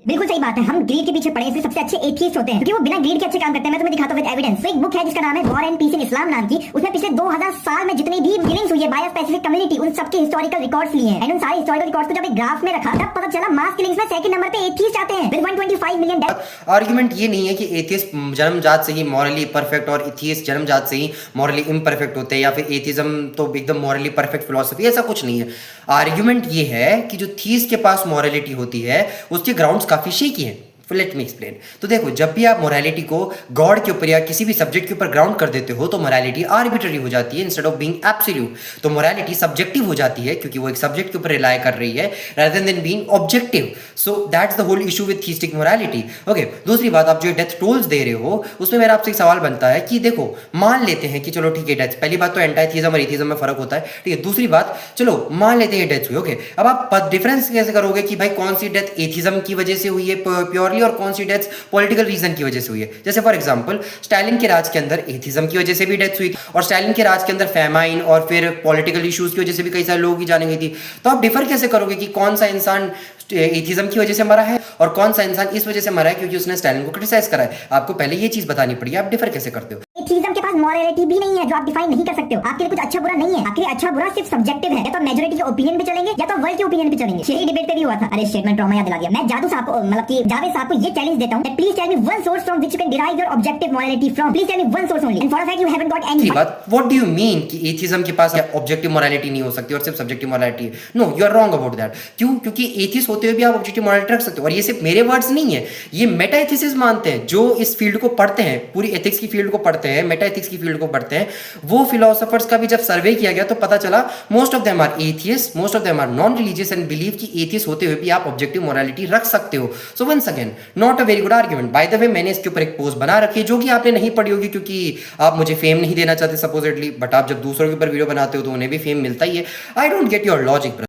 बिल्कुल सही बात है। हम ग्रीड के पीछे पड़े इसलिए सबसे अच्छे एथियस्ट होते हैं क्योंकि वो बिना ग्रीड के अच्छे काम करते हैं। मैं तुम्हें दिखाता हूं विद एविडेंस। तो एक बुक है जिसका नाम है वॉर एंड पीस इन इस्लाम नाम की। उसमें पिछले 2000 साल में जितनी भी किलिंग्स हुई है बाय स्पेसिफिक कम्युनिटी उन सबके हिस्टोरिकल रिकॉर्ड्स लिए हैं एंड उन सारे हिस्टोरिकल रिकॉर्ड्स को जब एक ग्राफ में रखा तब पता चला मास किलिंग्स में सेकंड नंबर पे एथियस्ट आते हैं विद 125 मिलियन डेथ। आर्गुमेंट ये नहीं है कि एथियस्ट जन्मजात से ही मॉरली परफेक्ट और एथियस्ट जन्मजात से ही मॉरली इम्परफेक्ट होते हैं या फिर एथिज्म तो एकदम मॉरली परफेक्ट फिलॉसफी, ऐसा कुछ नहीं है। आर्गुमेंट ये है कि जो थीस्ट के पास मॉरलिटी होती है उसके ग्राउंड्स काफी शेकी हैं। Let me explain. तो देखो, जब भी आप मोरालिटी को गॉड के ऊपर या किसी भी सब्जेक्ट के ऊपर ग्राउंड कर देते हो तो मोरालिटी आर्बिट्ररी हो जाती है इंस्टेड ऑफ बीइंग एब्सोल्यूट। तो मोरालिटी सब्जेक्टिव हो जाती है क्योंकि वो एक सब्जेक्ट के ऊपर रिलाय कर रही है rather than being objective. So that's the whole issue with theistic morality. Okay, दूसरी बात, आप जो डेथ टोल्स दे रहे हो उसमें मेरा आपसे एक सवाल बनता है कि देखो, मान लेते हैं कि चलो ठीक है डेथ, पहली बात तो एंटाइथीज्म और एथिज्म में फर्क होता है, ठीक है। दूसरी बात, चलो मान लेते हैं डेथ हुई, ओके। अब आप डिफरेंस कैसे करोगे कि भाई कौन सी डेथ एथिज्म की वजह से हुई है प्योरली और कौन सी डेथ पॉलिटिकल रीजन की वजह से हुई है। जैसे फॉर एग्जांपल स्टालिन के राज के अंदर एथिज्म की वजह से भी डेथ हुई और स्टालिन के राज के अंदर फैमाइन और फिर पॉलिटिकल इश्यूज की वजह से भी कई सारे लोगों की जाने गई थी। तो आप डिफर कैसे करोगे कि कौन सा इंसान एथिज्म की वजह से मरा है और कौन सा इंसान इस वजह से मरा है क्योंकि उसने स्टालिन को क्रिटिसाइज करा है। आपको पहले ये चीज बतानी पड़ी, आप डिफर कैसे करते हो। एथिज्म के पास मॉरलिटी भी नहीं है जो आप डिफाइन नहीं कर सकते हो। आपके लिए कुछ अच्छा बुरा नहीं है, आपके लिए अच्छा बुरा सिर्फ सब्जेक्टिव है। या तो मेजॉरिटी के ओपिनियन पे चलेंगे या तो वर्ल्ड के ओपिनियन पे चलेंगे। यही डिबेट पे भी हुआ था। अरे स्टेटमेंट ट्रॉमा याद दिला दिया। मैं जादू साहब मतलब कि जावेद साहब को ये चैलेंज देता हूं, please tell me one source from which you can derive your objective morality from. Please tell me one source only and for a fact you haven't got any. बात, व्हाट डू यू मीन कि atheism के पास objective morality नहीं हो सकती और सिर्फ subjective morality है? No, you are wrong about that. क्यों? क्योंकि एथिस्ट होते हुए भी आप ऑब्जेक्टिव मोरालिटी रख सकते हो। और ये सिर्फ मेरे वर्ड्स नहीं है, ये मेटा एथिसिस्ट मानते हैं जो इस फील्ड को पढ़ते हैं, पूरी एथिक्स की फील्ड को पढ़ते हैं, मेटा एथिक्स की फील्ड को पढ़ते हैं। वो फिलोसोफर्स का भी जब सर्वे किया गया तो पता चला most of them are atheist, most of them are non religious and believe कि एथियस्ट होते हुए भी आप ऑब्जेक्टिव मोरालिटी रख सकते हो। So once again, not a very good argument. By the way, मैंने इसके ऊपर एक पोस्ट बना रखी है जो कि आपने नहीं पढ़ी होगी क्योंकि आप मुझे फेम नहीं देना चाहते सपोजिटली, बट आप जब दूसरों के ऊपर वीडियो बनाते हो तो उन्हें भी फेम मिलता ही है। I don't get your logic.